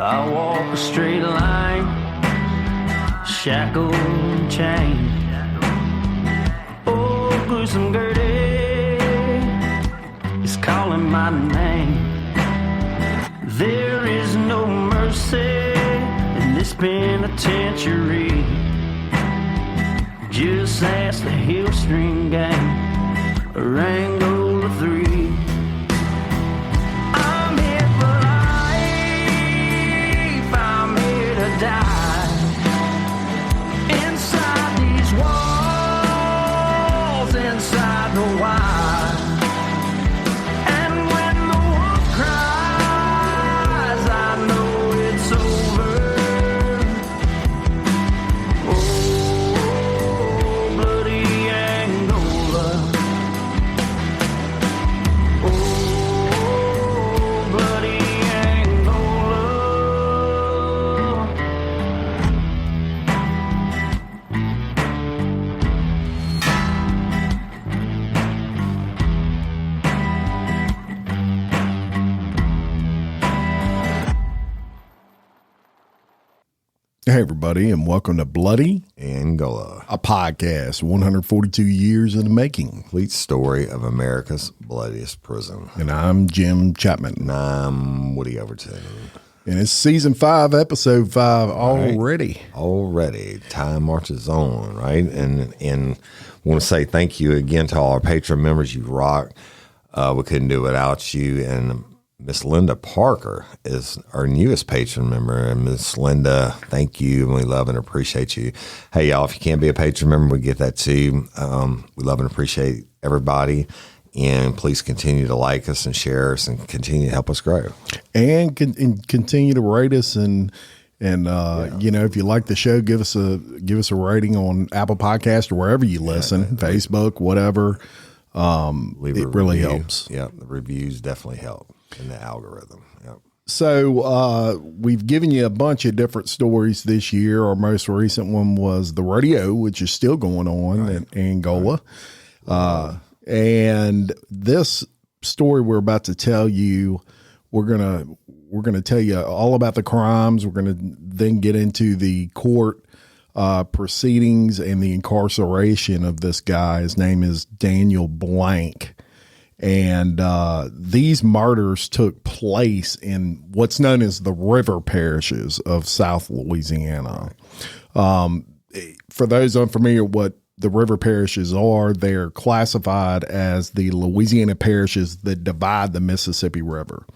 I walk a straight line, shackled and chained. Oh, gruesome Gertie is calling my name. There is no mercy in this penitentiary. Just ask the Hillstring Gang, or Angola 3. I'm here for life, I'm here to die. Inside these walls, inside the wire. And when the wolf cries, I know it's over. Oh, bloody Angola. Oh, bloody Angola. Hey, everybody, and welcome to Bloody Angola, a podcast, 142 years in the making. complete story of America's bloodiest prison. And I'm Jim Chapman. And I'm Woody Overton. And it's season 5, episode 5 already. Already, time marches on, right? And want to say thank you again to all our Patreon members. You rock. We couldn't do it without you. And Miss Linda Parker is our newest patron member. And Miss Linda, thank you. And we love and appreciate you. Hey, y'all, if you can't be a patron member, we get that too. We love and appreciate everybody. And please continue to like us and share us and continue to help us grow. And continue to rate us and you know, if you like the show, give us a rating on Apple Podcast or wherever you listen, Facebook, whatever. It really helps. Yeah, the reviews definitely help in the algorithm. Yep. So we've given you a bunch of different stories this year. Our most recent one was the rodeo, which is still going on in Angola. And this story we're about to tell you, we're gonna tell you all about the crimes. We're gonna then get into the court proceedings and the incarceration of this guy. His name is Daniel Blank. And these murders took place in what's known as the river parishes of South Louisiana. For those unfamiliar what the river parishes are, they're classified as the Louisiana parishes that divide the Mississippi River.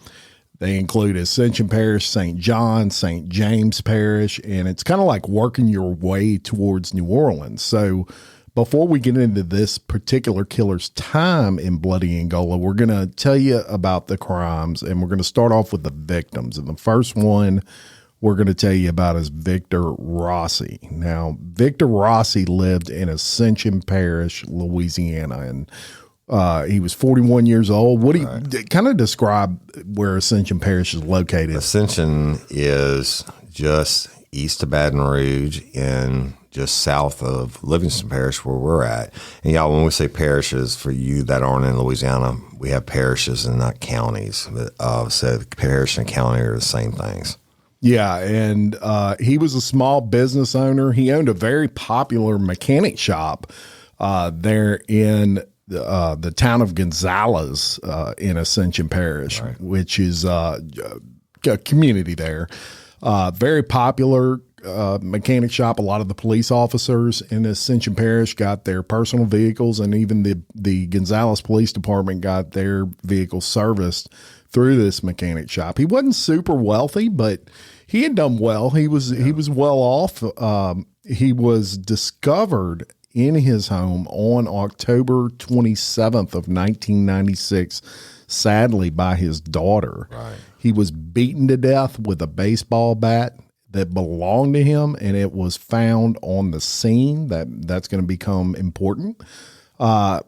They include Ascension Parish, St. John, St. James Parish, and it's kind of like working your way towards New Orleans. So before we get into this particular killer's time in Bloody Angola, we're going to tell you about the crimes, and we're going to start off with the victims. And the first one we're going to tell you about is Victor Rossi. Now, Victor Rossi lived in Ascension Parish, Louisiana, and he was 41 years old. What do you kind of describe where Ascension Parish is located? Ascension is just east of Baton Rouge and just south of Livingston Parish, where we're at. And y'all, when we say parishes, for you that aren't in Louisiana, we have parishes and not counties. So parish and county are the same things. Yeah, and he was a small business owner. He owned a very popular mechanic shop there in the town of Gonzales in Ascension Parish, which is a community there. Very popular mechanic shop. A lot of the police officers in Ascension Parish got their personal vehicles, and even the Gonzales Police Department got their vehicles serviced through this mechanic shop. He wasn't super wealthy, but he had done well. He was well off. He was discovered in his home on October 27th of 1996, sadly by his daughter. Right. He was beaten to death with a baseball bat that belonged to him, and it was found on the scene. That's going to become important.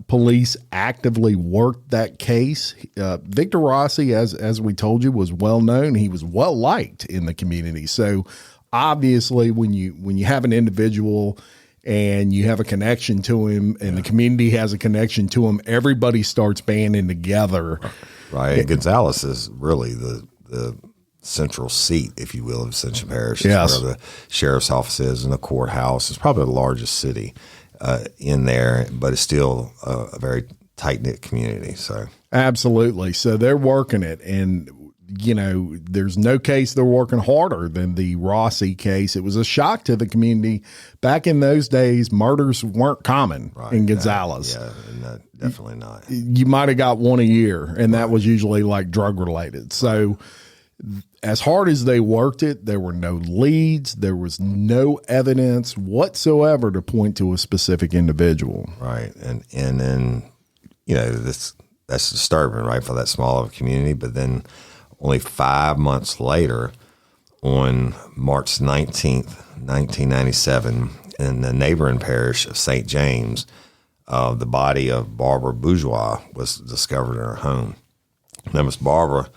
Police actively worked that case. Victor Rossi, as we told you, was well known. He was well liked in the community. So obviously, when you have an individual and you have a connection to him, and the community has a connection to him, everybody starts banding together. Right. And Gonzales is really the central seat, if you will, of Ascension Parish. It's Yes. where the sheriff's office is and the courthouse. It's probably the largest city in there, but it's still a very tight-knit community. So Absolutely. So they're working it. And, there's no case they're working harder than the Rossi case. It was a shock to the community. Back in those days, murders weren't common in Gonzales. No, definitely not. You might have got one a year, and that was usually like drug related. So as hard as they worked it, there were no leads. There was no evidence whatsoever to point to a specific individual. Right. And then, that's disturbing, right, for that small of a community. But then only 5 months later, on March 19th, 1997, in the neighboring parish of St. James, the body of Barbara Bourgeois was discovered in her home. Now, Miss Barbara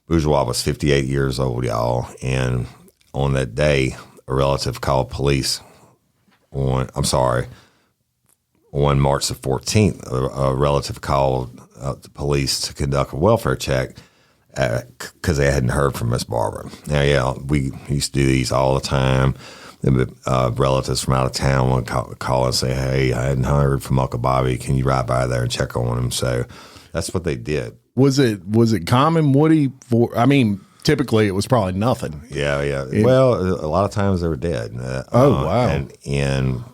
Bourgeois was 58 years old, y'all. And on that day, a relative called police on March the 14th, a relative called the police to conduct a welfare check because they hadn't heard from Miss Barbara. Now, we used to do these all the time. Relatives from out of town would call and say, "Hey, I hadn't heard from Uncle Bobby. Can you ride by there and check on him?" So that's what they did. Was it common, Woody? Typically it was probably nothing. Yeah. Well, a lot of times they were dead. Wow. And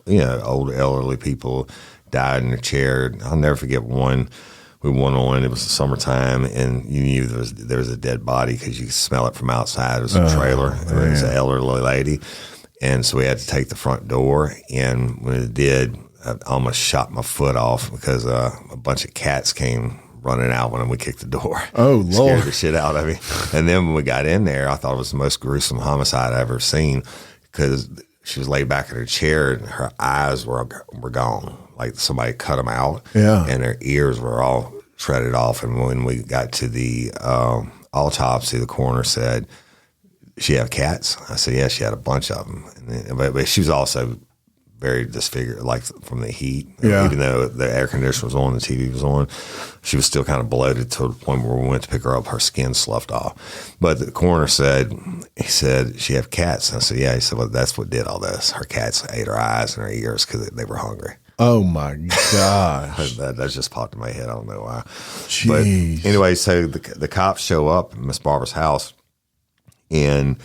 old elderly people died in a chair. I'll never forget one. We went on. It was the summertime, and you knew there was a dead body because you could smell it from outside. It was a trailer. And it was an elderly lady, and so we had to take the front door. And when it did, I almost shot my foot off because a bunch of cats came running out when we kicked the door. Oh, Lord. Scared the shit out of me. And then when we got in there, I thought it was the most gruesome homicide I've ever seen because she was laid back in her chair and her eyes were gone. Like somebody cut them out. Yeah. And her ears were all shredded off. And when we got to the autopsy, the coroner said, "She have cats?" I said, "Yeah, she had a bunch of them." But she was also very disfigured, like from the heat. Yeah. Even though the air conditioner was on, the TV was on, she was still kind of bloated to the point where we went to pick her up, her skin sloughed off. But the coroner said, "She have cats?" And I said, "Yeah." He said, "Well, that's what did all this. Her cats ate her eyes and her ears because they were hungry." Oh my gosh. that just popped in my head. I don't know why. Jeez. But anyway, so the cops show up at Miss Barbara's house, and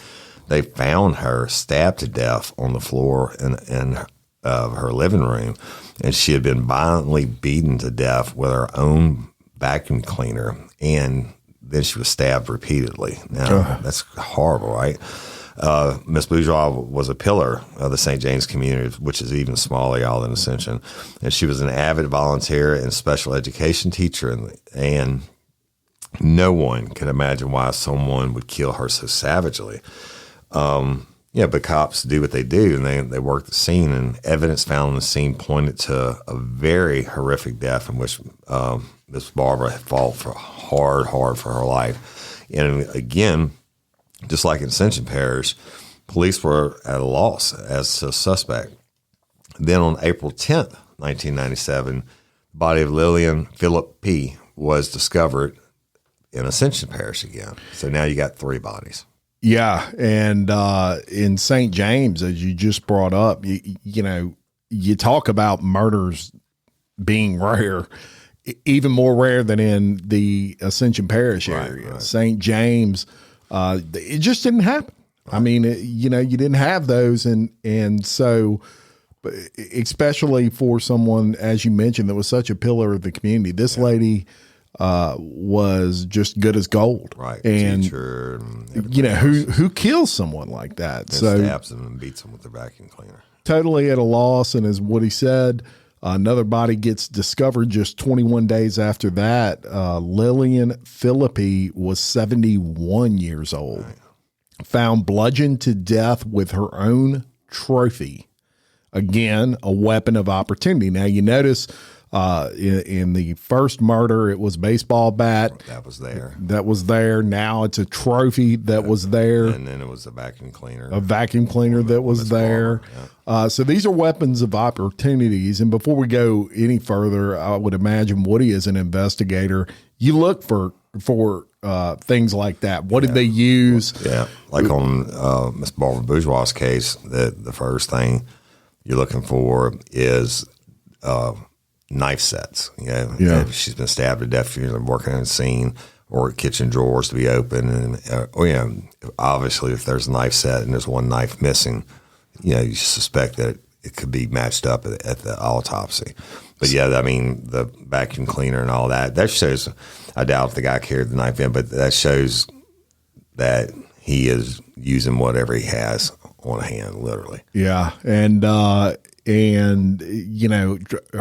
they found her stabbed to death on the floor in her living room, and she had been violently beaten to death with her own vacuum cleaner, and then she was stabbed repeatedly. Now, that's horrible, right? Miss Bourgeois was a pillar of the St. James community, which is even smaller, y'all, than Ascension. And she was an avid volunteer and special education teacher, and no one can imagine why someone would kill her so savagely. But cops do what they do, and they work the scene, and evidence found on the scene pointed to a very horrific death in which Miss Barbara had fought for hard for her life. And again, just like in Ascension Parish, police were at a loss as to a suspect. Then on April 10th, 1997, the body of Lillian Philip P. was discovered in Ascension Parish again. So now you got 3 bodies. Yeah. And in St. James, as you just brought up, you talk about murders being rare, even more rare than in the Ascension Parish area. Right. St. James, it just didn't happen. Right. I mean, you didn't have those. And so, especially for someone, as you mentioned, that was such a pillar of the community, this lady was just good as gold. Right. And, teacher, who kills someone like that? And so stabs them and beats them with their vacuum cleaner. Totally at a loss. And as Woody said, another body gets discovered just 21 days after that. Lillian Philippi was 71 years old, found bludgeoned to death with her own trophy. Again, a weapon of opportunity. Now you notice in the first murder, it was a baseball bat. That was there. Now it's a trophy that was there. And then it was a vacuum cleaner. That was there. Yeah. So these are weapons of opportunities. And before we go any further, I would imagine Woody, as an investigator, you look for things like that? What did they use? Yeah, like on Miss Barbara Bourgeois' case, the first thing you're looking for is knife sets. If she's been stabbed to death, you're working in a scene, or kitchen drawers to be open, and obviously if there's a knife set and there's one knife missing, you suspect that it could be matched up at the autopsy. But yeah, I mean, the vacuum cleaner and all that shows, I doubt if the guy carried the knife in, but that shows that he is using whatever he has on hand, literally. Yeah. And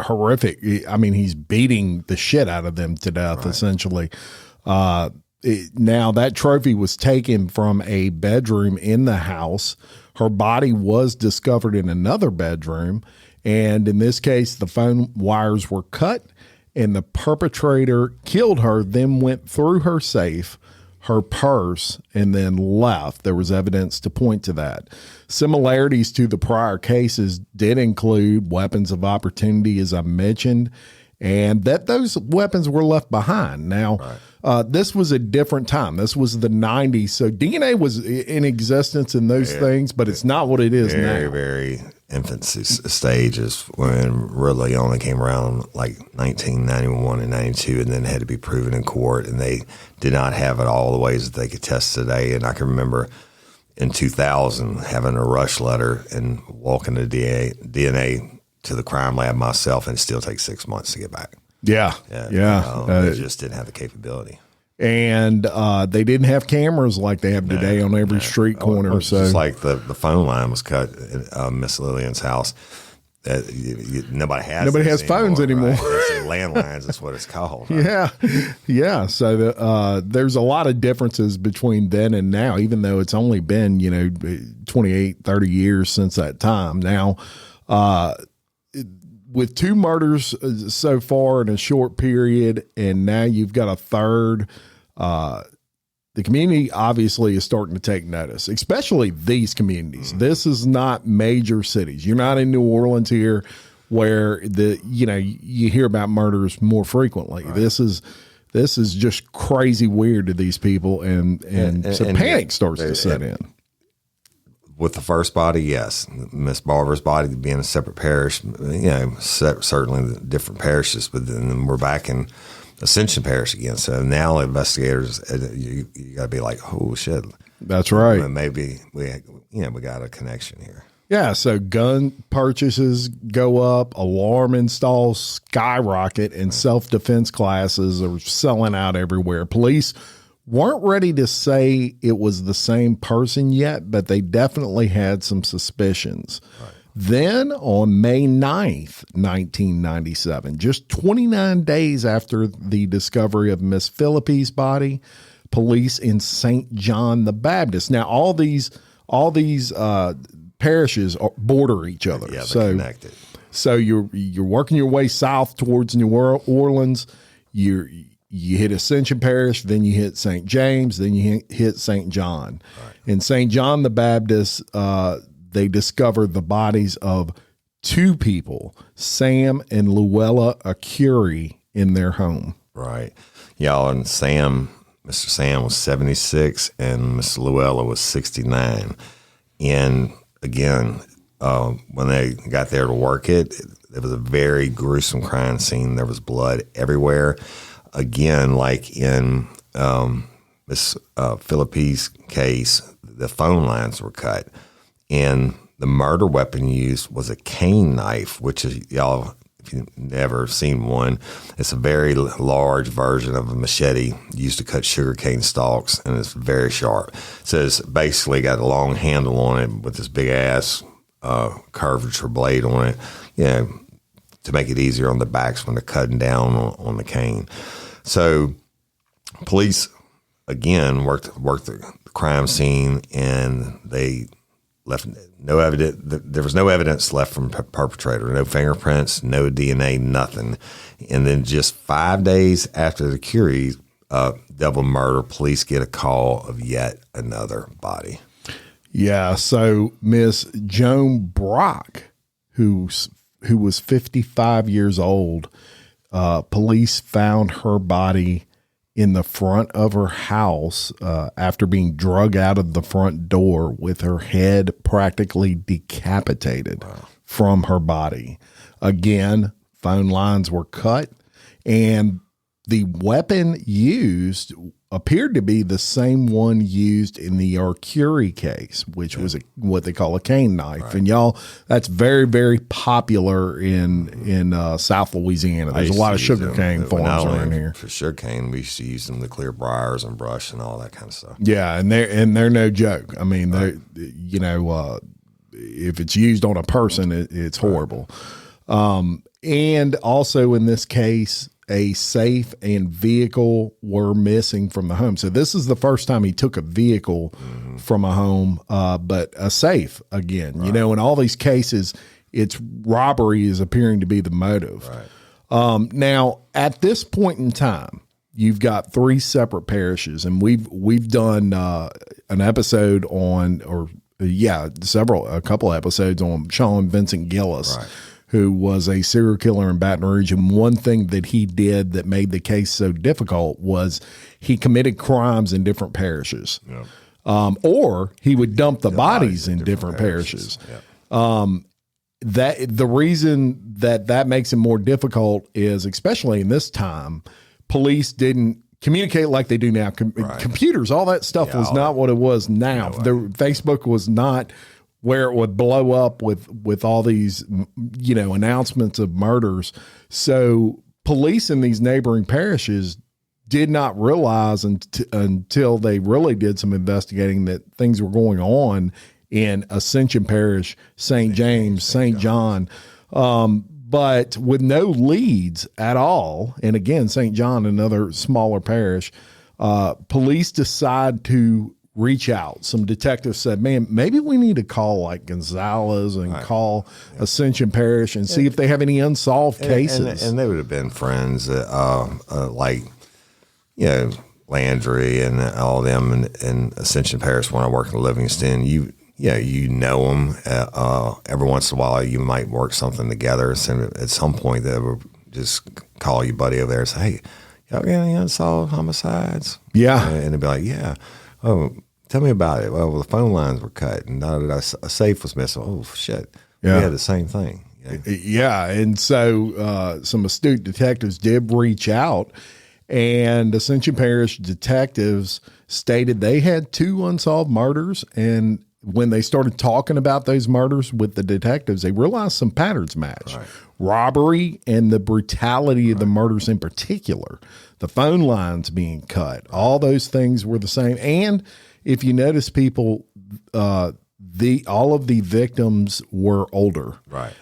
horrific. I mean, he's beating the shit out of them to death, essentially. Now that trophy was taken from a bedroom in the house. Her body was discovered in another bedroom. And in this case, the phone wires were cut and the perpetrator killed her, then went through her safe, her purse, and then left. There was evidence to point to that. Similarities to the prior cases did include weapons of opportunity, as I mentioned, and that those weapons were left behind. Now, this was a different time. This was the 90s, so DNA was in existence in those things, but it's not what it is now. Very infancy stages, when really only came around like 1991 and 92, and then had to be proven in court, and they did not have it all the ways that they could test today. And I can remember in 2000 having a rush letter and walking the DNA to the crime lab myself, and it still takes 6 months to get back. Yeah. They just didn't have the capability. And they didn't have cameras like they have today on every street corner. So just like the phone line was cut at Miss Lillian's house. Nobody has phones anymore. Right? Landlines is what it's called. Right? Yeah. So there's a lot of differences between then and now, even though it's only been 28, 30 years since that time. Now, with 2 murders so far in a short period, and now you've got a third, the community obviously is starting to take notice, especially these communities. Mm-hmm. This is not major cities. You're not in New Orleans here, where you hear about murders more frequently. Right. This is just crazy weird to these people, and panic starts to set in. With the first body, yes. Miss Barbara's body being a separate parish, certainly the different parishes, but then we're back in Ascension Parish again. So now investigators, you got to be like, oh shit. That's right. Maybe we got a connection here. Yeah. So gun purchases go up, alarm installs skyrocket, and self-defense classes are selling out everywhere. Police weren't ready to say it was the same person yet, but they definitely had some suspicions. Right. Then on May 9th, 1997, just 29 days after the discovery of Miss Phillippe's body, police in St. John the Baptist. Now, all these parishes border each other. Yeah, they're connected. So you're working your way south towards New Orleans. You hit Ascension Parish, then you hit St. James, then you hit St. John. Right. In St. John the Baptist, they discovered the bodies of 2 people, Sam and Luella Acuri, in their home. Right. Y'all, and Mr. Sam was 76 and Miss Luella was 69. And again, when they got there to work it was a very gruesome crime scene. There was blood everywhere. Again, like in Miss Phillippe's case, the phone lines were cut, and the murder weapon used was a cane knife, which is, y'all, if you've never seen one, it's a very large version of a machete used to cut sugarcane stalks, and it's very sharp. So it's basically got a long handle on it with this big ass curvature blade on it, to make it easier on the backs when they're cutting down on the cane. So police, again, worked the crime scene, and they left no evidence. There was no evidence left from perpetrator, no fingerprints, no DNA, nothing. And then just 5 days after the Curie double murder, police get a call of yet another body. Yeah, so Miss Joan Brock, who was 55 years old, police found her body in the front of her house after being drug out of the front door with her head practically decapitated from her body. Again, phone lines were cut, and the weapon used appeared to be the same one used in the Arcuri case, which was what they call a cane knife. Right. And y'all, that's very, very popular in South Louisiana. There's a lot of sugarcane farms around here. For sugarcane, we used to use them to clear briars and brush and all that kind of stuff. Yeah, and they're no joke. I mean, if it's used on a person, it's horrible. And also in this case, a safe and vehicle were missing from the home. So this is the first time he took a vehicle from a home, but a safe again. Right. In all these cases, it's robbery is appearing to be the motive. Right. Now, at this point in time, you've got three separate parishes, and we've done an episode on, a couple episodes on Sean Vincent Gillis. Right. Who was a serial killer in Baton Rouge. And one thing that he did that made the case so difficult was he committed crimes in different parishes. Yep. Or he would dump the bodies in different parishes. Yep. That the reason that makes it more difficult is, especially in this time, police didn't communicate like they do now. Computers, all that stuff was not what it was now. Facebook was not where it would blow up with all these, announcements of murders. So police in these neighboring parishes did not realize until they really did some investigating that things were going on in Ascension Parish, St. James, St. John, but with no leads at all. And again, St. John, another smaller parish, police decide to reach out. Some detectives said, man, maybe we need to call like Gonzalez and call Ascension Parish and see if they have any unsolved cases. And they would have been friends, Landry and all them in Ascension Parish when I worked in Livingston. You know them. Every once in a while, you might work something together. So at some point, they would just call your buddy over there and say, hey, y'all got any unsolved homicides? Yeah. And they'd be like, yeah. Oh, tell me about it. Well, the phone lines were cut, and a safe was missing. Oh, shit. Yeah. We had the same thing. Yeah. And so some astute detectives did reach out, and Ascension Parish detectives stated they had 2 unsolved murders. And when they started talking about those murders with the detectives, they realized some patterns match. Right. Robbery and the brutality of the murders in particular, the phone lines being cut, all those things were the same. And if you notice, people, all of the victims were older. Right.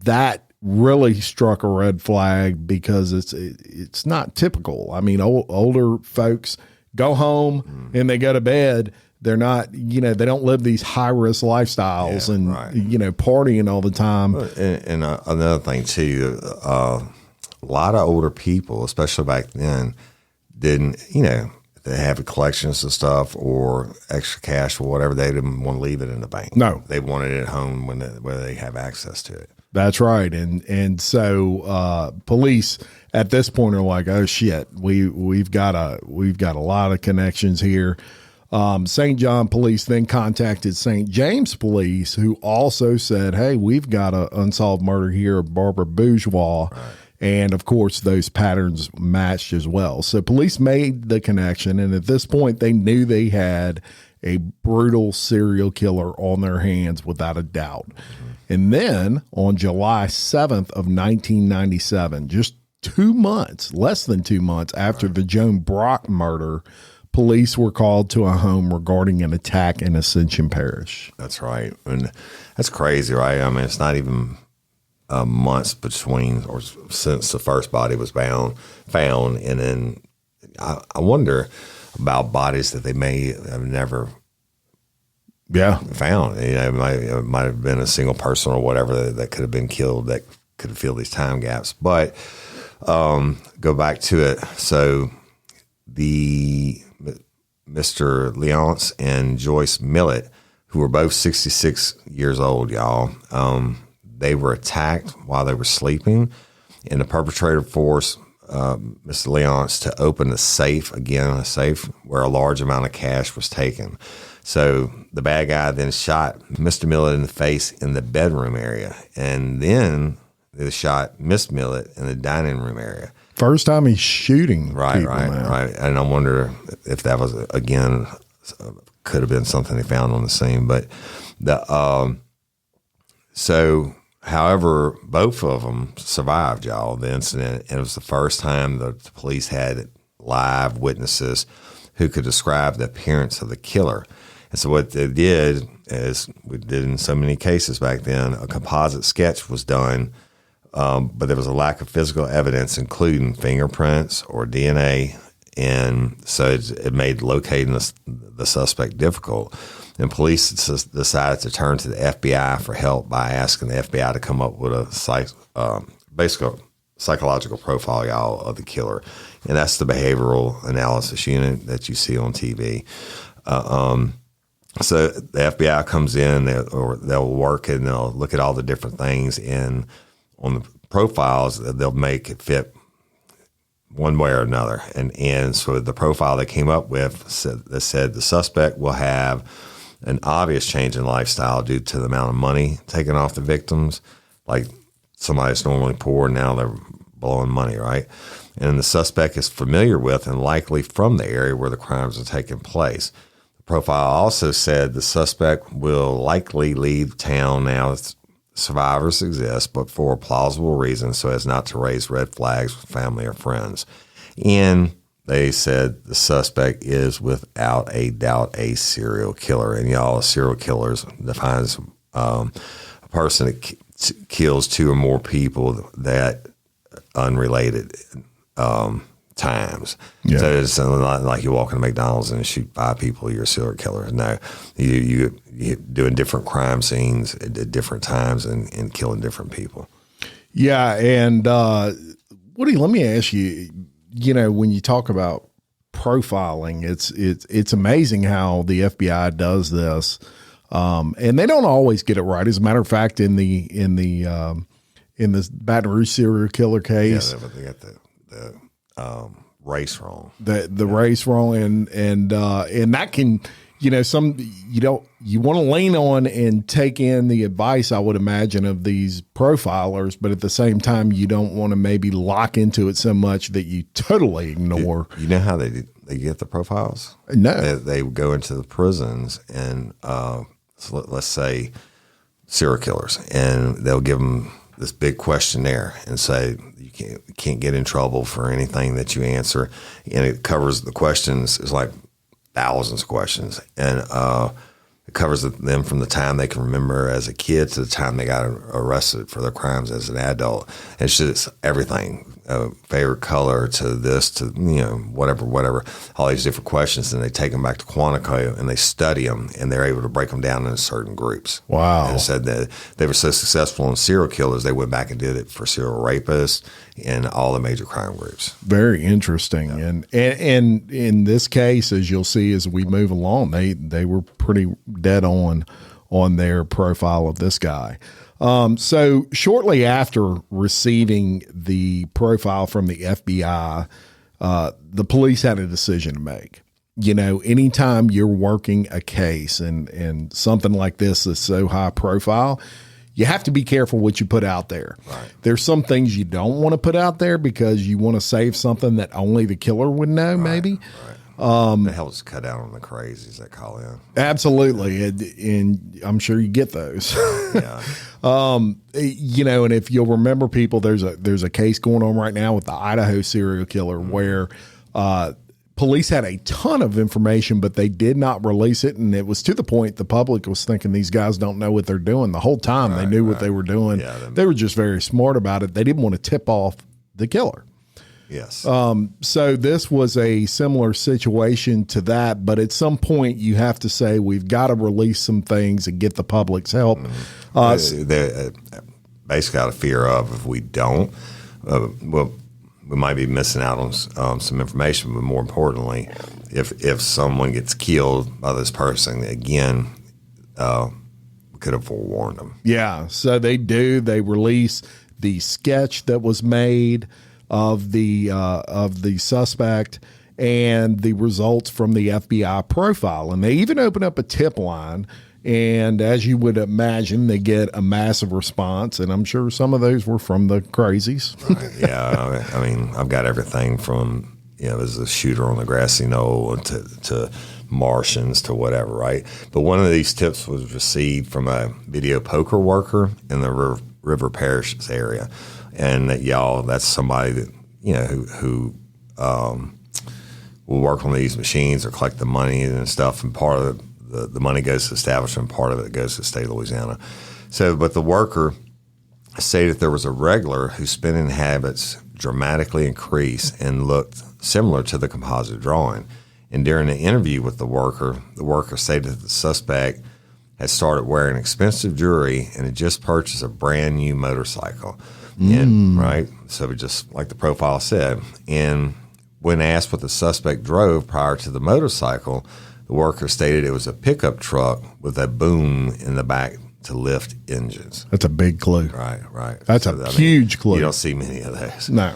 That really struck a red flag because it's not typical. I mean, older folks go home and they go to bed. They're not, they don't live these high risk lifestyles partying all the time. And another thing too, a lot of older people, especially back then, didn't, they have collections of stuff or extra cash or whatever. They didn't want to leave it in the bank. No, they wanted it at home where they have access to it. That's right. And so police at this point are like, oh shit, we've got a lot of connections here. St. John police then contacted St. James police, who also said, hey, we've got an unsolved murder here of Barbara Bourgeois. Right. And of course, those patterns matched as well. So police made the connection. And at this point, they knew they had a brutal serial killer on their hands without a doubt. Mm-hmm. And then on July 7th of 1997, just 2 months, less than 2 months after the Joan Brock murder, police were called to a home regarding an attack in Ascension Parish. That's right. And that's crazy, right? I mean, it's not even months between or since the first body was found. And then I wonder about bodies that they may have never found. It might have been a single person or whatever that could have been killed that could have filled these time gaps. But go back to it. So the Mr. Leonce and Joyce Millett, who were both 66 years old, y'all, they were attacked while they were sleeping, and the perpetrator force Mr. Leonce to open a safe where a large amount of cash was taken. So the bad guy then shot Mr. Millett in the face in the bedroom area, and then they shot Miss Millett in the dining room area. First time he's shooting. Right. Now. And I wonder if that was, again, could have been something they found on the scene. But however, both of them survived, y'all, the incident. And it was the first time the police had live witnesses who could describe the appearance of the killer. And so what they did, as we did in so many cases back then, a composite sketch was done, but there was a lack of physical evidence, including fingerprints or DNA. And so it made locating the suspect difficult. And police decided to turn to the FBI for help by asking the FBI to come up with a basic psychological profile, y'all, of the killer. And that's the behavioral analysis unit that you see on TV. So the FBI comes in, they'll work and they'll look at all the different things, and on the profiles, they'll make it fit one way or another. And so the profile they came up with said the suspect will have an obvious change in lifestyle due to the amount of money taken off the victims. Like somebody that's normally poor, now they're blowing money, right? And the suspect is familiar with and likely from the area where the crimes are taking place. The profile also said the suspect will likely leave town now that survivors exist, but for a plausible reason so as not to raise red flags with family or friends. And they said the suspect is without a doubt a serial killer. And y'all, a serial killer defines a person that kills two or more people that unrelated times. Yeah. So it's not like you walk into McDonald's and shoot 5 people, you're a serial killer. No, you're doing different crime scenes at different times and killing different people. Yeah, and Woody, let me ask you, when you talk about profiling, it's amazing how the FBI does this, and they don't always get it right. As a matter of fact, in the Baton Rouge serial killer case, yeah, they got the race wrong. The race wrong, and that can, you want to lean on and take in the advice, I would imagine, of these profilers, but at the same time, you don't want to maybe lock into it so much that you totally ignore. You know how they get the profiles? No, they go into the prisons and so let's say serial killers, and they'll give them this big questionnaire and say you can't get in trouble for anything that you answer, and it covers the questions. It's like thousands of questions, and it covers them from the time they can remember as a kid to the time they got arrested for their crimes as an adult. It's just everything, favorite color to this to whatever, all these different questions, and they take them back to Quantico and they study them, and they're able to break them down into certain groups. Wow! And it said that they were so successful in serial killers, they went back and did it for serial rapists and all the major crime groups. Very interesting, yeah. And in this case, as you'll see as we move along, they were pretty dead on their profile of this guy. So shortly after receiving the profile from the FBI, the police had a decision to make. Anytime you're working a case and something like this is so high profile, you have to be careful what you put out there. Right. There's some things you don't want to put out there because you want to save something that only the killer would know, maybe. Right. It helps cut out on the crazies that call in. Absolutely. And I'm sure you get those. Yeah. And if you'll remember, people, there's a case going on right now with the Idaho serial killer where police had a ton of information, but they did not release it. And it was to the point the public was thinking these guys don't know what they're doing. The whole time they knew what they were doing. Yeah, they were just very smart about it. They didn't want to tip off the killer. Yes. So this was a similar situation to that, but at some point you have to say we've got to release some things and get the public's help. They're basically out of fear of if we don't, we might be missing out on some information. But more importantly, if someone gets killed by this person, again, we could have forewarned them. Yeah. So they release the sketch that was made. of the suspect and the results from the FBI profile. And they even open up a tip line. And as you would imagine, they get a massive response. And I'm sure some of those were from the crazies. Right. Yeah. I mean, I've got everything from, there's a shooter on the grassy knoll to Martians to whatever, right? But one of these tips was received from a video poker worker in the River Parishes area. And that's somebody that, who will work on these machines or collect the money and stuff. And part of the money goes to the establishment, part of it goes to the state of Louisiana. So, but the worker stated there was a regular whose spending habits dramatically increased and looked similar to the composite drawing. And during the interview with the worker stated that the suspect had started wearing expensive jewelry and had just purchased a brand new motorcycle. And, right? So just like the profile said. And when asked what the suspect drove prior to the motorcycle, the worker stated it was a pickup truck with a boom in the back to lift engines. That's a big clue. Right. That's a huge clue. You don't see many of those. No.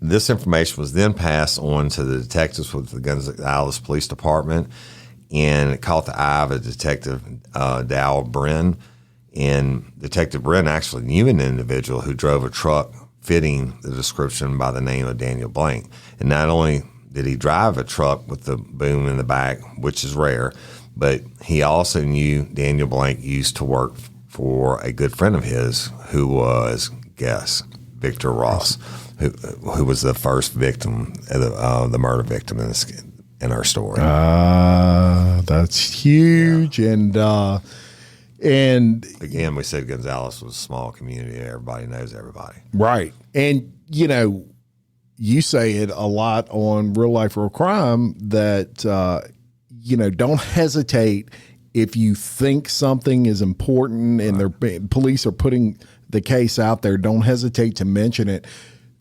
This information was then passed on to the detectives with the Gonzales Police Department, and it caught the eye of a detective, Dow Bren. And Detective Bren actually knew an individual who drove a truck fitting the description by the name of Daniel Blank. And not only did he drive a truck with the boom in the back, which is rare, but he also knew Daniel Blank used to work for a good friend of his who was, guess, Victor Ross, who was the first victim, the murder victim in our story. That's huge. Yeah. And again, we said Gonzales was a small community. Everybody knows everybody. Right. And, you say it a lot on Real Life Real Crime that, don't hesitate if you think something is important and police are putting the case out there. Don't hesitate to mention it.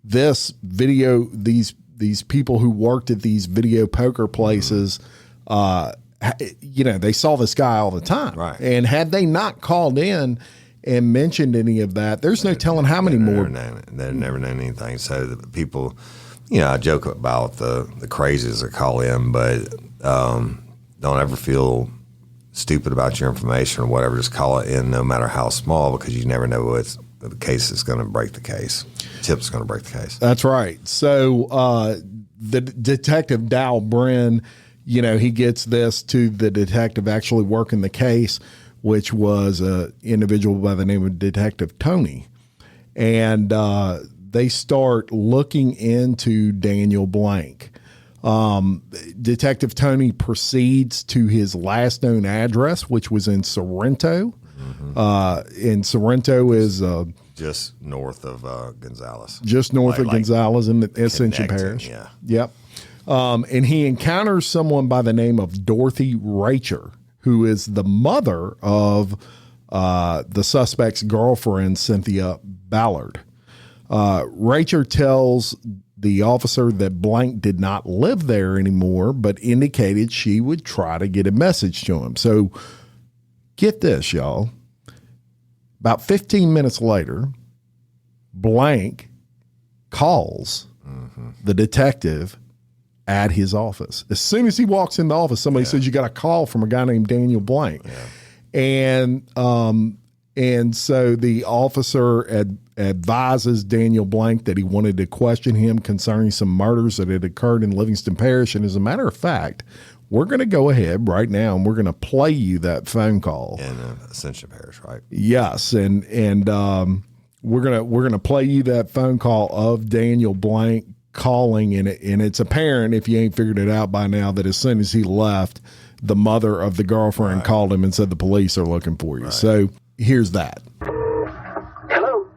This video, these people who worked at these video poker places, they saw this guy all the time. Right. And had they not called in and mentioned any of that, there's no telling how many more. They've never known anything. So the people, I joke about the crazies that call in, but don't ever feel stupid about your information or whatever. Just call it in, no matter how small, because you never know what the case is going to break the case. Tip's going to break the case. That's right. So the detective Dow Bren, he gets this to the detective actually working the case, which was an individual by the name of Detective Tony. And they start looking into Daniel Blank. Detective Tony proceeds to his last known address, which was in Sorrento. And Sorrento is just north of Gonzales. Just north of Gonzales in the Ascension Parish. Yeah. Yep. And he encounters someone by the name of Dorothy Racher, who is the mother of the suspect's girlfriend, Cynthia Ballard. Racher tells the officer that Blank did not live there anymore, but indicated she would try to get a message to him. So get this, y'all. About 15 minutes later, Blank calls the detective at his office. As soon as he walks in the office, somebody says, you got a call from a guy named Daniel Blank. Yeah. And so the officer advises Daniel Blank that he wanted to question him concerning some murders that had occurred in Livingston Parish. And as a matter of fact, we're going to go ahead right now and we're going to play you that phone call. In Ascension Parish, right? Yes. And we're going to play you that phone call of Daniel Blank calling, and it's apparent, if you ain't figured it out by now, that as soon as he left, the mother of the girlfriend called him and said the police are looking for you. Right. So here's that. Hello.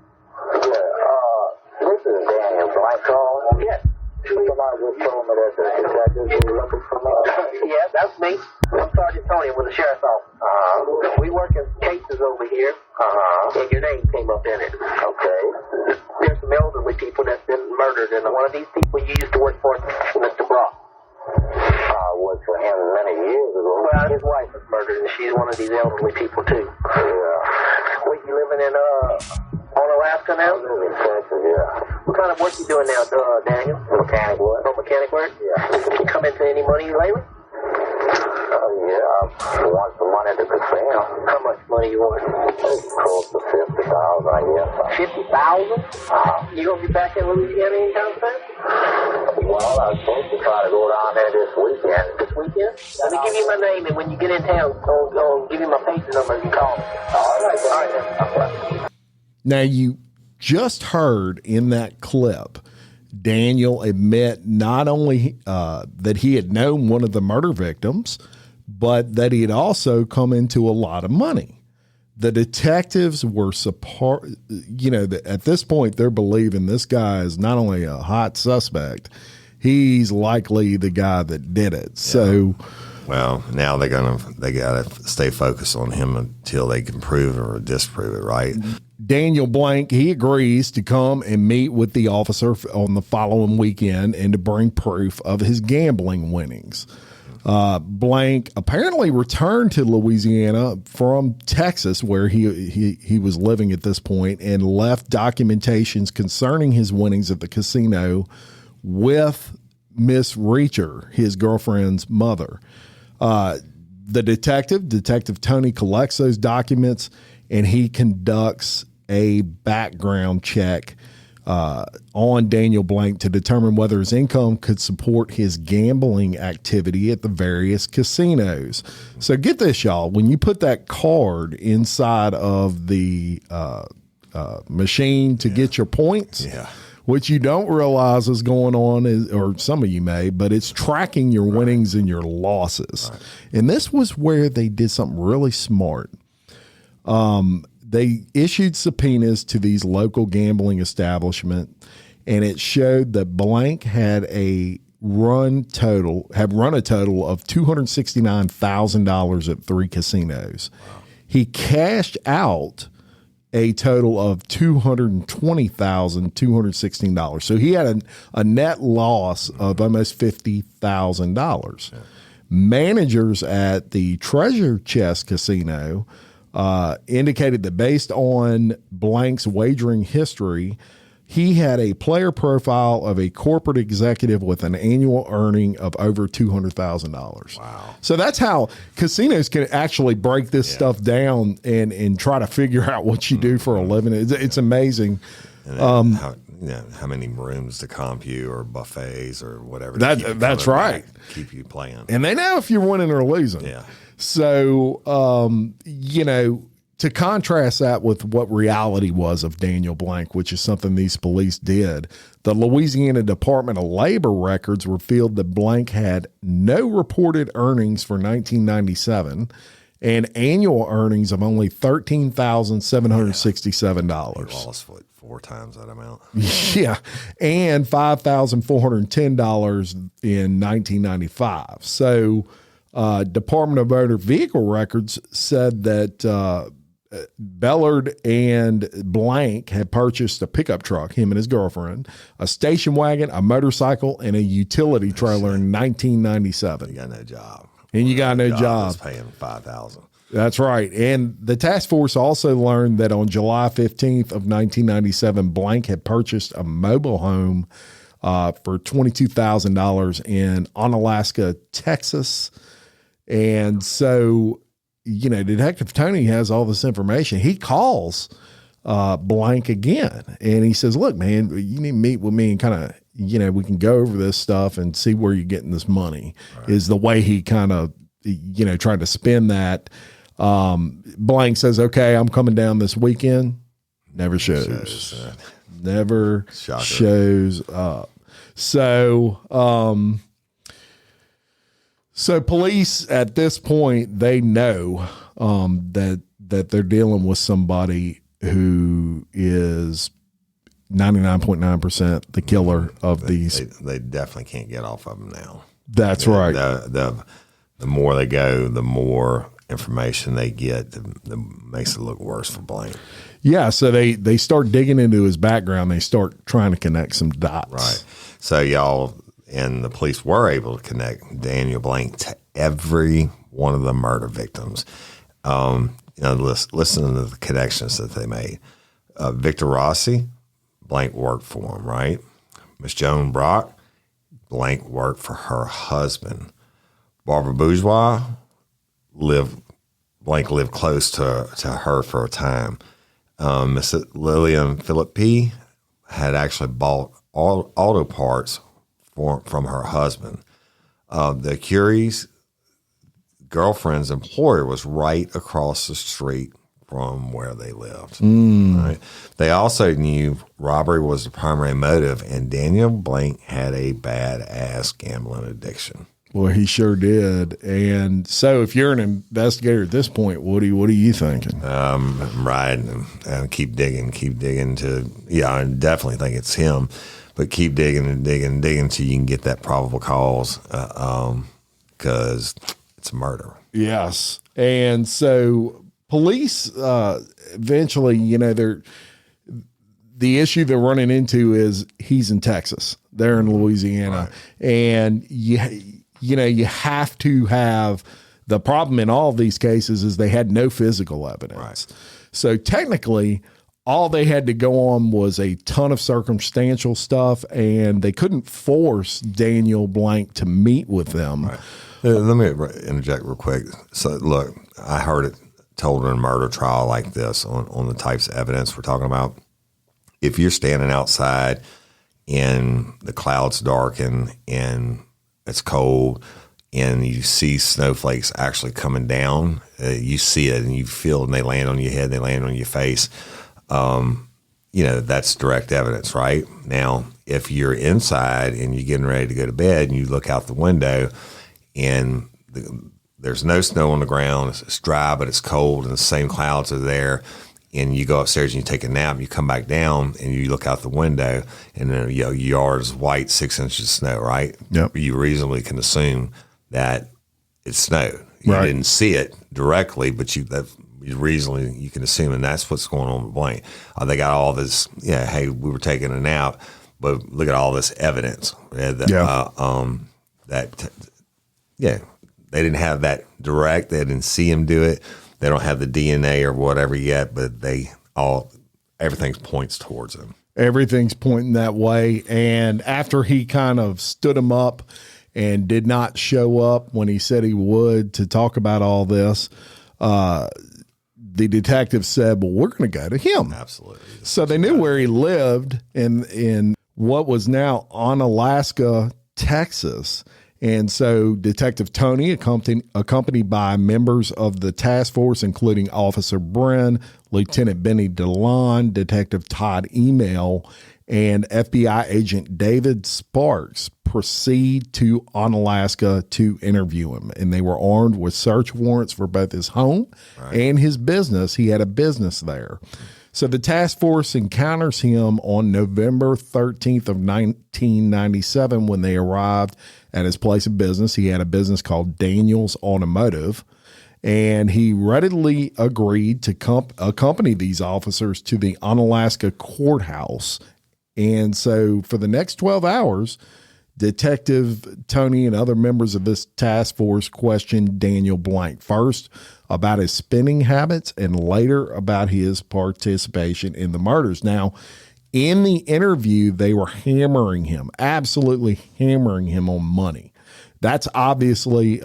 This is Daniel Blank calling. Yes. Somebody just told me that the detectives were looking for me. Yeah, that's me. I'm Sergeant Tony with the sheriff's office. We work in cases over here. And your name came up in it. Okay. There's some elderly people that's been murdered, and one of these people you used to work for, Mr. Brock. I worked for him many years ago. Well, his wife was murdered, and she's one of these elderly people too. Yeah. Were you living in On Alaska now? In Texas, yeah. What kind of work you doing now, Daniel? Mechanic work. Oh, mechanic work? Yeah. You come into any money lately? Yeah, I want some money at the casino. How much money you want? Close to 50,000, I guess. 50,000? You gonna be back in Louisiana anytime soon? Well, I was supposed to try to go down there this weekend. This weekend? Let me give you my name, and when you get in town, I'll give you my pager number and you call me. All right. Now, you just heard in that clip Daniel admit not only that he had known one of the murder victims, but that he had also come into a lot of money. The detectives were at this point, they're believing this guy is not only a hot suspect, he's likely the guy that did it. Yeah. So, well, now they got to stay focused on him until they can prove or disprove it, right? Daniel Blank, he agrees to come and meet with the officer on the following weekend and to bring proof of his gambling winnings. Blank apparently returned to Louisiana from Texas, where he was living at this point, and left documentations concerning his winnings at the casino with Miss Reacher, his girlfriend's mother. The Detective Tony, collects those documents, and he conducts a background check on Daniel Blank to determine whether his income could support his gambling activity at the various casinos. So get this, y'all. When you put that card inside of the machine to get your points, what you don't realize is going on is, or some of you may, but it's tracking your winnings and your losses. Right. And this was where they did something really smart. They issued subpoenas to these local gambling establishments, and it showed that Blank had run a total of $269,000 at 3 casinos. Wow. He cashed out a total of $220,216. So he had a net loss of almost $50,000. Yeah. Managers at the Treasure Chest Casino indicated that based on Blank's wagering history, he had a player profile of a corporate executive with an annual earning of over $200,000. Wow. So that's how casinos can actually break this stuff down and try to figure out what you do for a living. It's amazing. And how many rooms to comp you or buffets or whatever. That's right. Keep you playing. And they know if you're winning or losing. Yeah. So, to contrast that with what reality was of Daniel Blank, which is something these police did, the Louisiana Department of Labor records revealed that Blank had no reported earnings for 1997 and annual earnings of only $13,767. He lost 4 times that amount. Yeah, and $5,410 in 1995. So, Department of Motor Vehicle Records said that Bellard and Blank had purchased a pickup truck, him and his girlfriend, a station wagon, a motorcycle, and a utility trailer in 1997. You got no job. And you got no job. Paying $5,000. That's right. And the task force also learned that on July 15th of 1997, Blank had purchased a mobile home for $22,000 in Onalaska, Texas. And so, Detective Tony has all this information. He calls Blank again, and he says, look, man, you need to meet with me and kind of, we can go over this stuff and see where you're getting this money, right. Is the way he kind of, tried to spin that. Blank says, okay, I'm coming down this weekend. Never shows. Never shows up. So, So police at this point, they know that they're dealing with somebody who is 99.9% the killer of these. They definitely can't get off of them now. That's right. The more they go, the more information they get, the makes it look worse for Blank. Yeah, so they start digging into his background. They start trying to connect some dots. Right. So y'all... And the police were able to connect Daniel Blank to every one of the murder victims. Listen to the connections that they made. Victor Rossi, blank worked for him, right? Miss Joan Brock, blank worked for her husband. Barbara Bourgeois lived close to her for a time. Miss Lillian Philip P. had actually bought auto parts from her husband. The Curie's girlfriend's employer was right across the street from where they lived. Right? They also knew robbery was the primary motive, and Daniel Blank had a badass gambling addiction. Well, he sure did. And so if you're an investigator at this point, what are you thinking? Right. And keep digging I definitely think it's him, but keep digging until you can get that probable cause, because it's a murder. Yes. And so police eventually, the issue they're running into is he's in Texas. They're in Louisiana. Right. And you have to have the problem in all of these cases is they had no physical evidence. Right. So technically, all they had to go on was a ton of circumstantial stuff, and they couldn't force Daniel Blank to meet with them. Right. Let me interject real quick. So, look, I heard it told in a murder trial like this on the types of evidence we're talking about. If you're standing outside and the clouds darken and it's cold and you see snowflakes actually coming down, you see it and you feel it, and they land on your head, they land on your face. That's direct evidence, right? Now, if you're inside and you're getting ready to go to bed and you look out the window and there's no snow on the ground, it's dry, but it's cold and the same clouds are there, and you go upstairs and you take a nap, you come back down and you look out the window and your yard is white, 6 inches of snow, right? Yep. You reasonably can assume that it snowed. You Right. didn't see it directly, but you can assume, and that's what's going on with Blank. They got all this, hey, we were taking a nap, but look at all this evidence. They didn't have that direct. They didn't see him do it. They don't have the DNA or whatever yet, but everything points towards him. Everything's pointing that way. And after he kind of stood him up and did not show up when he said he would to talk about all this, the detective said, well, we're going to go to him. Absolutely. So they knew where he lived in what was now Onalaska, Texas. And so Detective Tony, accompanied by members of the task force, including Officer Bren, Lieutenant Benny DeLon, Detective Todd Email, and FBI agent David Sparks, proceed to Onalaska to interview him. And they were armed with search warrants for both his home and his business. He had a business there. So the task force encounters him on November 13th of 1997 when they arrived at his place of business. He had a business called Daniels Automotive, and he readily agreed to accompany these officers to the Onalaska courthouse. And so for the next 12 hours, Detective Tony and other members of this task force questioned Daniel Blank, first about his spending habits and later about his participation in the murders. Now, in the interview, they were hammering him, absolutely hammering him on money. That's obviously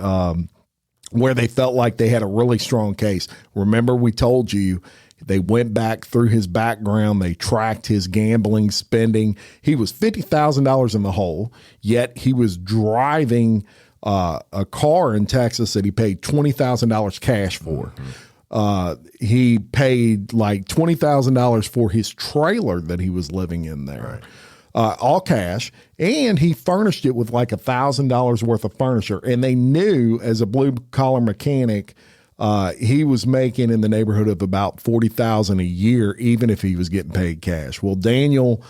where they felt like they had a really strong case. Remember, we told you they went back through his background. They tracked his gambling spending. He was $50,000 in the hole, yet he was driving a car in Texas that he paid $20,000 cash for. He paid like $20,000 for his trailer that he was living in there, all cash. And he furnished it with like $1,000 worth of furniture. And they knew as a blue collar mechanic, he was making in the neighborhood of about $40,000 a year, even if he was getting paid cash. Well, Daniel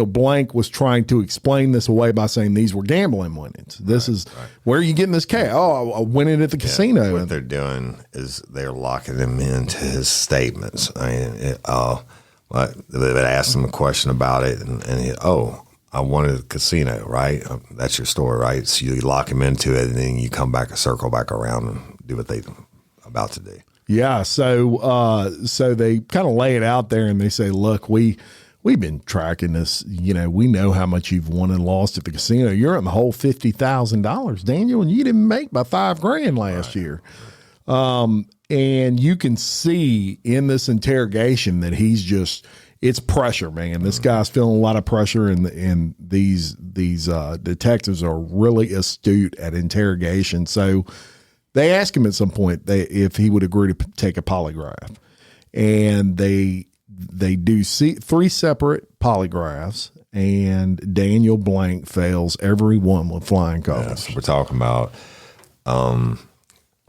Blank was trying to explain this away by saying these were gambling winnings. This is where are you getting this cash? Oh, I win it at the casino. What they're doing is they're locking him into his statements. I mean, they asked him a question about it, and I wanted a casino, right? That's your story, right? So you lock him into it, and then you come back and circle back around and do what they're about to do. Yeah. So they kind of lay it out there and they say, look, we've been tracking this. You know, we know how much you've won and lost at the casino. You're in the whole $50,000, Daniel, and you didn't make by $5,000 last year. And you can see in this interrogation that it's pressure, man. This guy's feeling a lot of pressure, and these detectives are really astute at interrogation. So they ask him at some point if he would agree to take a polygraph, and they do three separate polygraphs, and Daniel Blank fails every one with flying colors. Yeah, so we're talking about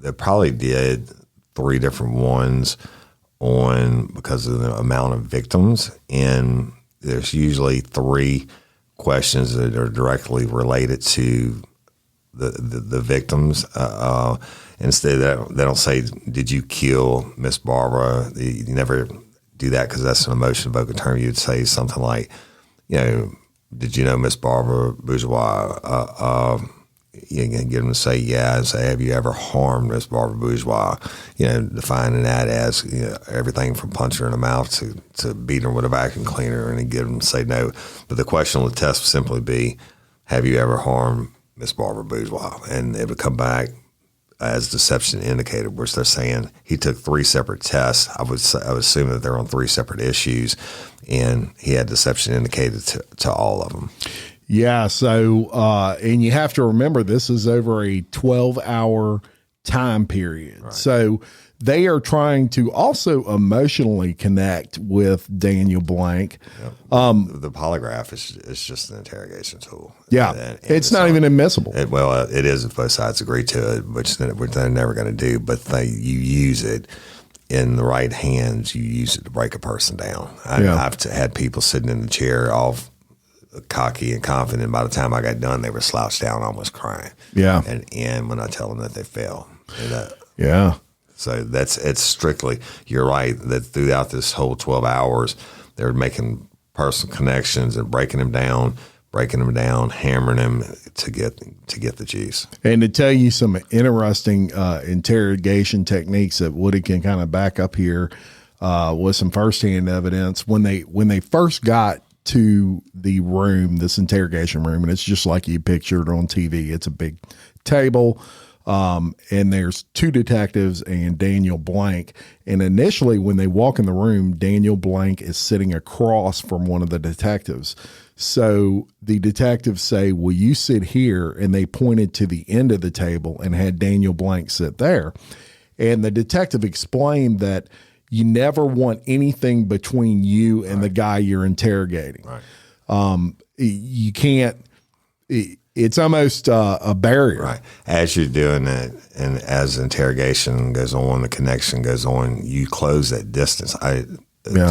they probably did 3 different ones because of the amount of victims, and there's usually 3 questions that are directly related to the victims. Instead, they don't say, "Did you kill Miss Barbara?" You never do that because that's an emotion-evoking term. You'd say something like, "Did you know Miss Barbara Bourgeois?" You can get them to say yeah, and say, "Have you ever harmed Miss Barbara Bourgeois?" Defining that as everything from punching her in the mouth to beating her with a vacuum cleaner, and then get them to say no. But the question on the test would simply be, "Have you ever harmed Miss Barbara Bourgeois?" And it would come back as deception indicated, which they're saying he took 3 separate tests. I would assume that they're on 3 separate issues, and he had deception indicated to all of them. Yeah. So, and you have to remember this is over a 12-hour time period. Right. So they are trying to also emotionally connect with Daniel Blank. Yep. The polygraph is just an interrogation tool. Yeah. And it's not even admissible. It is if both sides agree to it, which they're never going to do, but you use it in the right hands. You use it to break a person down. I've had people sitting in the chair all cocky and confident. By the time I got done, they were slouched down, almost crying. Yeah. And when I tell them that they fail. Yeah. So it's strictly, you're right, that throughout this whole 12 hours, they're making personal connections and breaking them down, hammering them to get the juice. And to tell you some interesting interrogation techniques that Woody can kind of back up here with some firsthand evidence. When they first got to the room, this interrogation room, and it's just like you pictured on TV. It's a big table, and there's 2 detectives and Daniel Blank. And initially, when they walk in the room, Daniel Blank is sitting across from one of the detectives. So the detectives say, "Will you sit here?" And they pointed to the end of the table and had Daniel Blank sit there. And the detective explained that you never want anything between you and the guy you're interrogating. Right. You can't. It's almost a barrier. Right. As you're doing it, and as the interrogation goes on, the connection goes on, you close that distance.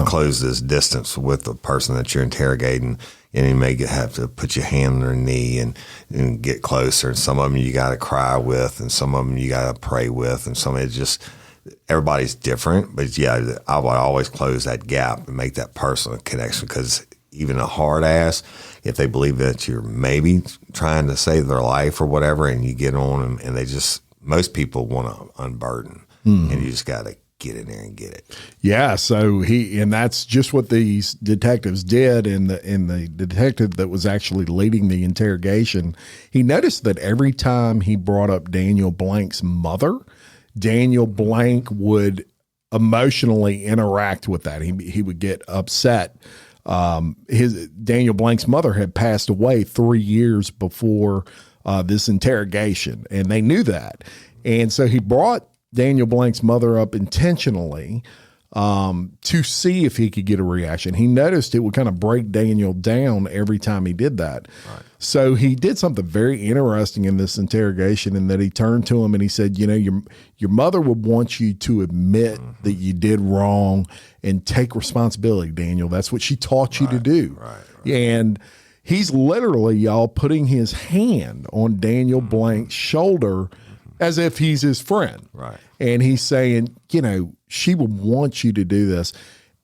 Close this distance with the person that you're interrogating, and you may have to put your hand on their knee and get closer. And some of them you got to cry with, and some of them you got to pray with, and some of it just. Everybody's different, but yeah, I would always close that gap and make that personal connection, because even a hard ass, if they believe that you're maybe trying to save their life or whatever, and you get on them and most people want to unburden, and you just got to get in there and get it. Yeah. So that's just what these detectives did. And the detective that was actually leading the interrogation, he noticed that every time he brought up Daniel Blank's mother, Daniel Blank would emotionally interact with that. He would get upset. Daniel Blank's mother had passed away 3 years before this interrogation, and they knew that. And so he brought Daniel Blank's mother up intentionally to see if he could get a reaction. He noticed it would kind of break Daniel down every time he did that. Right. So he did something very interesting in this interrogation, in that he turned to him and he said, your mother would want you to admit that you did wrong and take responsibility, Daniel. That's what she taught you to do. Right. And he's literally, y'all, putting his hand on Daniel Blank's shoulder as if he's his friend. Right. And he's saying, she would want you to do this.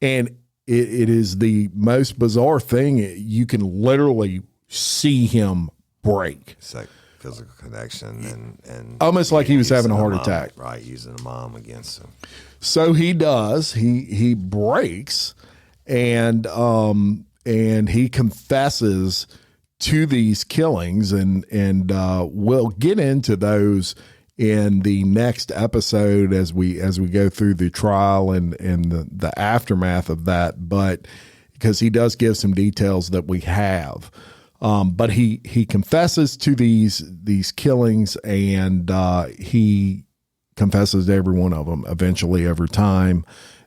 And it is the most bizarre thing. You can literally see him break. physical connection and almost like he was having a heart mom, attack. right? Using the mom against him. So he does. He breaks, and he confesses to these killings, and we'll get into those in the next episode as we go through the trial and the aftermath of that. But because he does give some details that we have, but he confesses to these killings, and he confesses to every one of them eventually over time.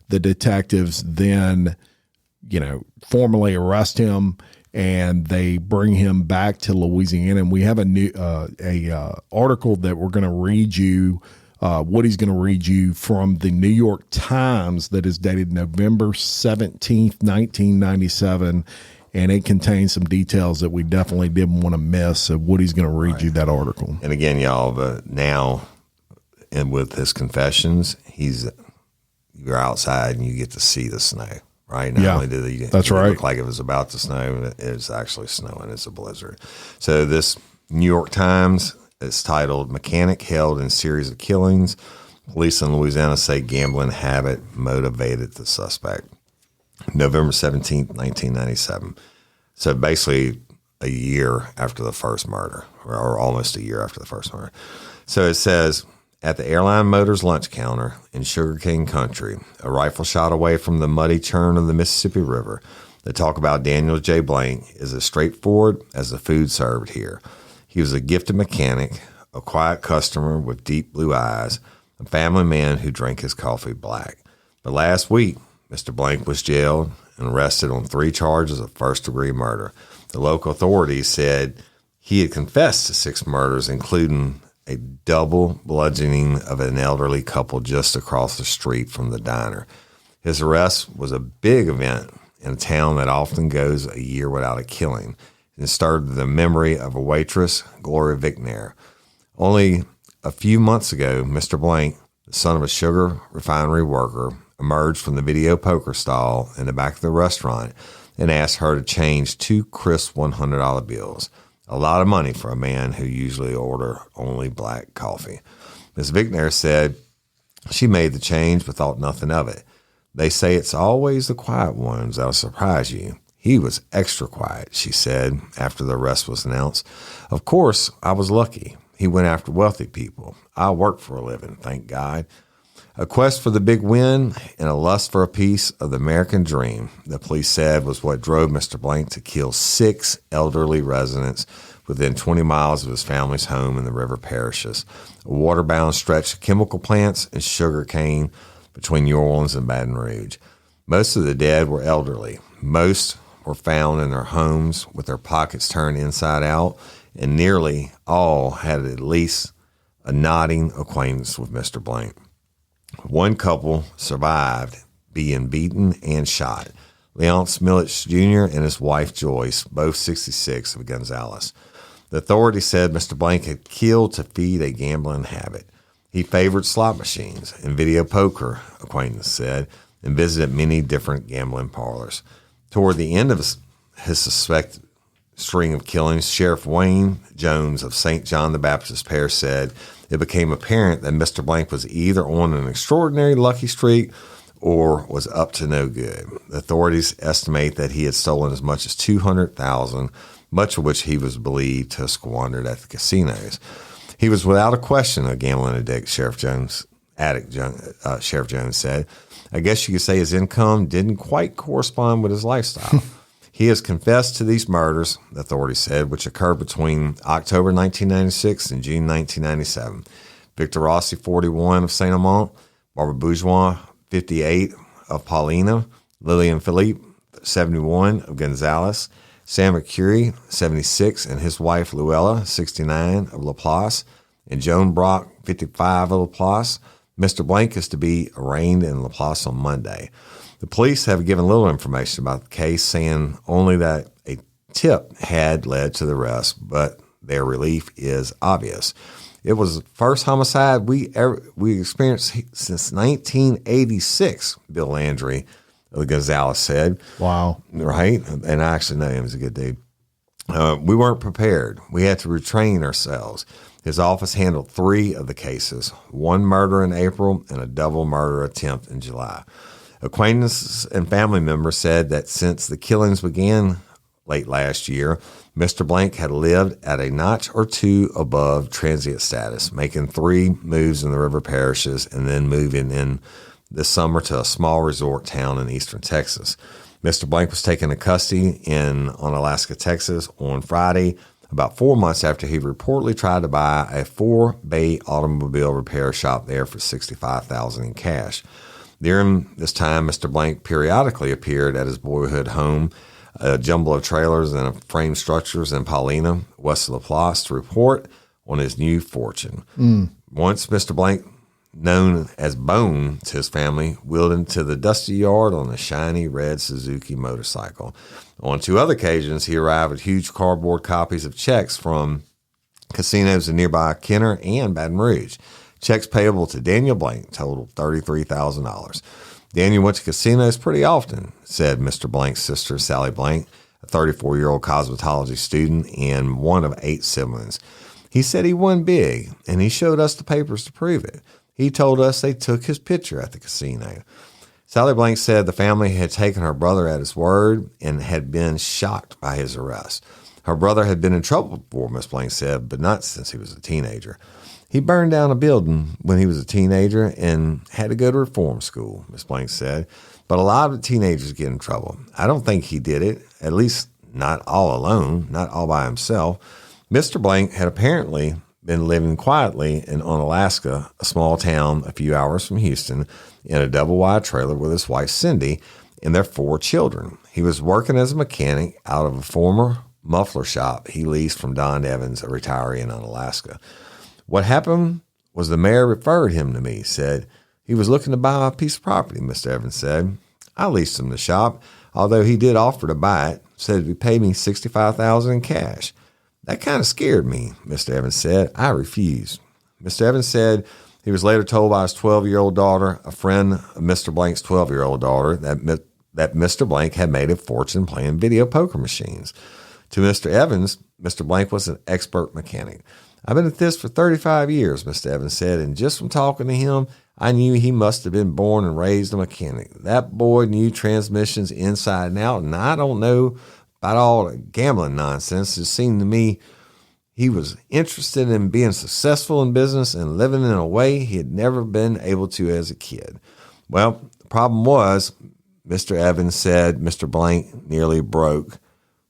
The detectives then, formally arrest him, and they bring him back to Louisiana. And we have a new article that we're going to read you. Woody's going to read you from the New York Times that is dated November 17th, 1997. And it contains some details that we definitely didn't want to miss. So Woody's going to read you that article. And again, y'all, but now, and with his confessions, you're outside and you get to see the snow. Right? Not only did it look like it was about to snow, it's actually snowing. It's a blizzard. So this New York Times is titled "Mechanic Held in Series of Killings. Police in Louisiana Say Gambling Habit Motivated the Suspect." November 17th, 1997. So basically a year after the first murder, or almost a year after the first murder. So it says, at the Airline Motors lunch counter in Sugarcane Country, a rifle shot away from the muddy churn of the Mississippi River, the talk about Daniel J. Blank is as straightforward as the food served here. He was a gifted mechanic, a quiet customer with deep blue eyes, a family man who drank his coffee black. But last week, Mr. Blank was jailed and arrested on 3 charges of first-degree murder. The local authorities said he had confessed to 6 murders, including a double bludgeoning of an elderly couple just across the street from the diner. His arrest was a big event in a town that often goes a year without a killing, and stirred the memory of a waitress, Gloria Vicknair. Only a few months ago, Mr. Blank, the son of a sugar refinery worker, emerged from the video poker stall in the back of the restaurant and asked her to change 2 crisp $100 bills. A lot of money for a man who usually order only black coffee. Ms. Vicknair said she made the change but thought nothing of it. They say it's always the quiet ones that'll surprise you. He was extra quiet, she said after the arrest was announced. Of course, I was lucky. He went after wealthy people. I work for a living, thank God. A quest for the big win and a lust for a piece of the American dream, the police said, was what drove Mr. Blank to kill 6 elderly residents within 20 miles of his family's home in the river Parishes, a water-bound stretch of chemical plants and sugar cane between New Orleans and Baton Rouge. Most of the dead were elderly. Most were found in their homes with their pockets turned inside out, and nearly all had at least a nodding acquaintance with Mr. Blank. One couple survived being beaten and shot. Leonce Millich Jr. and his wife Joyce, both 66, of Gonzales. The authorities said Mr. Blank had killed to feed a gambling habit. He favored slot machines and video poker, acquaintances said, and visited many different gambling parlors. Toward the end of his suspected string of killings, Sheriff Wayne Jones of St. John the Baptist Parish said it became apparent that Mr. Blank was either on an extraordinary lucky streak or was up to no good. The authorities estimate that he had stolen as much as $200,000, much of which he was believed to have squandered at the casinos. He was without a question a gambling addict, Sheriff Jones said. I guess you could say his income didn't quite correspond with his lifestyle. He has confessed to these murders, the authorities said, which occurred between October 1996 and June 1997. Victor Rossi, 41, of Saint Amant, Barbara Bourgeois, 58, of Paulina, Lillian Philippe, 71, of Gonzales, Sam McCurry, 76, and his wife Luella, 69, of Laplace, and Joan Brock, 55, of Laplace. Mr. Blank is to be arraigned in Laplace on Monday. The police have given little information about the case, saying only that a tip had led to the arrest, but their relief is obvious. It was the first homicide we experienced since 1986, Bill Landry of the Gonzales said. Wow. Right? And I actually know him. He's a good dude. We weren't prepared. We had to retrain ourselves. His office handled 3 of the cases, 1 murder in April and a double murder attempt in July. Acquaintances and family members said that since the killings began late last year, Mr. Blank had lived at a notch or 2 above transient status, making 3 moves in the river parishes and then moving in this summer to a small resort town in eastern Texas. Mr. Blank was taken into custody in Onalaska, Texas on Friday, about 4 months after he reportedly tried to buy a 4-bay automobile repair shop there for $65,000 in cash. During this time, Mr. Blank periodically appeared at his boyhood home, a jumble of trailers and frame structures in Paulina, west of Laplace, to report on his new fortune. Once Mr. Blank, known as Bone to his family, wheeled into the dusty yard on a shiny red Suzuki motorcycle. On 2 other occasions, he arrived with huge cardboard copies of checks from casinos in nearby Kenner and Baton Rouge. Checks payable to Daniel Blank totaled $33,000. Daniel went to casinos pretty often, said Mr. Blank's sister, Sally Blank, a 34-year-old cosmetology student and one of 8 siblings. He said he won big, and he showed us the papers to prove it. He told us they took his picture at the casino. Sally Blank said the family had taken her brother at his word and had been shocked by his arrest. Her brother had been in trouble before, Miss Blank said, but not since he was a teenager. He burned down a building when he was a teenager and had to go to reform school, Miss Blank said. But a lot of teenagers get in trouble. I don't think he did it, at least not all alone, not all by himself. Mr. Blank had apparently been living quietly in Onalaska, a small town a few hours from Houston, in a double-wide trailer with his wife, Cindy, and their 4 children. He was working as a mechanic out of a former muffler shop he leased from Don Evans, a retiree in Onalaska. What happened was the mayor referred him to me, said he was looking to buy a piece of property, Mr. Evans said. I leased him the shop, although he did offer to buy it, said he paid me $65,000 in cash. That kind of scared me, Mr. Evans said. I refused. Mr. Evans said he was later told by his 12-year-old daughter, a friend of Mr. Blank's 12-year-old daughter, that Mr. Blank had made a fortune playing video poker machines. To Mr. Evans, Mr. Blank was an expert mechanic. I've been at this for 35 years, Mr. Evans said, and just from talking to him, I knew he must have been born and raised a mechanic. That boy knew transmissions inside and out, and I don't know about all the gambling nonsense. It seemed to me he was interested in being successful in business and living in a way he had never been able to as a kid. Well, the problem was, Mr. Evans said Mr. Blank nearly broke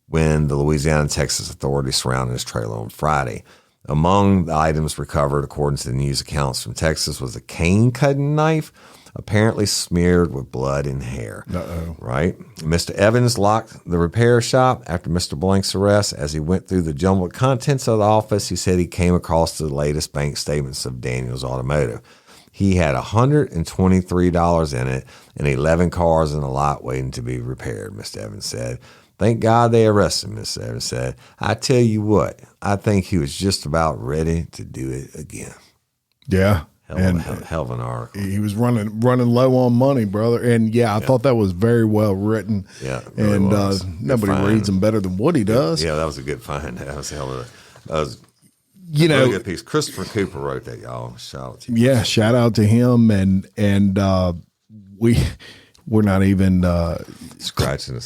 when the Louisiana and Texas authorities surrounded his trailer on Friday. Among the items recovered, according to the news accounts from Texas, was a cane-cutting knife, apparently smeared with blood and hair. Right? Mr. Evans locked the repair shop after Mr. Blank's arrest. As he went through the jumbled contents of the office, he said he came across the latest bank statements of Daniels Automotive. He had $123 in it and 11 cars in the lot waiting to be repaired, Mr. Evans said. Thank God they arrested him, Mr. Evans said. I tell you what, I think he was just about ready to do it again. Yeah. Hell of an article. He was running low on money, brother. And I thought that was very well written. Yeah, it really was. Nobody reads them better than Woody does. Yeah, that was a good find. That was a you know, really good piece. Christopher Cooper wrote that, y'all. Shout out to you. Yeah, shout out to him. And we're not even scratching the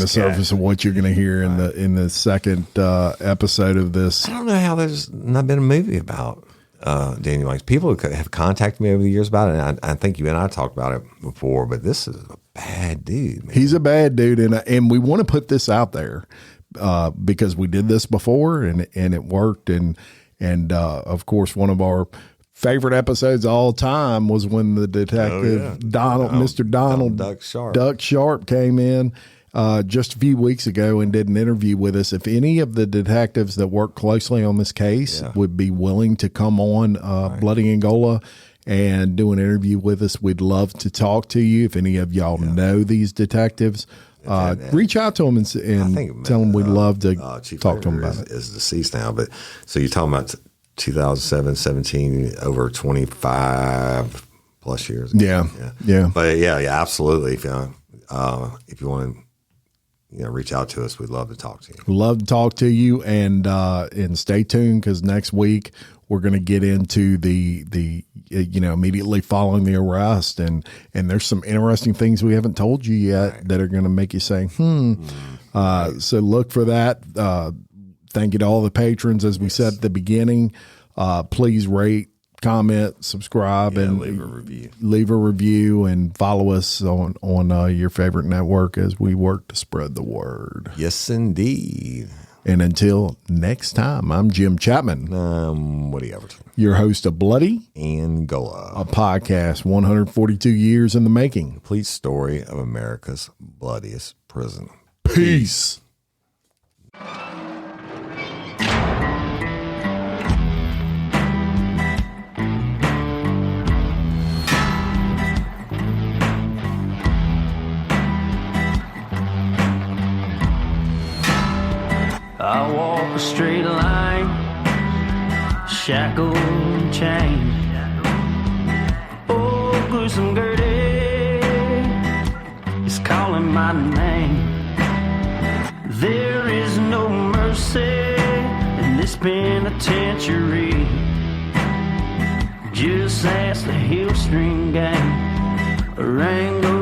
surface of what you're going to hear in the second episode of this. I don't know how there's not been a movie about Daniel Blank. People have contacted me over the years about it, and I think you and I talked about it before, but this is a bad dude, man. He's a bad dude, and we want to put this out there because we did this before, and it worked, and of course, one of our favorite episodes of all time was when the detective Mr. Donald Duck Sharp came in just a few weeks ago and did an interview with us. If any of the detectives that work closely on this case would be willing to come on Bloody Angola and do an interview with us, we'd love to talk to you. If any of y'all know these detectives, reach out to them and tell them we'd love to talk to them about it. Is deceased now, but so you're talking about 2007, 17, over 25 plus years ago. Yeah. But yeah, absolutely. If you want to reach out to us. We'd love to talk to you. Love to talk to you, and stay tuned, because next week we're going to get into the immediately following the arrest, and there's some interesting things we haven't told you yet that are going to make you say, So look for that. Thank you to all the patrons, as we said at the beginning. Please rate, comment, subscribe, and leave a review, and follow us on your favorite network as we work to spread the word. Yes, indeed. And until next time, I'm Jim Chapman. Woody Everton, your host of Bloody Angola, a podcast 142 years in the making. Complete story of America's bloodiest prison. Peace. I walk a straight line, shackled and chained. Oh, gruesome Gertie is calling my name. There is no mercy in this penitentiary. Just ask the Hill String Gang, Rango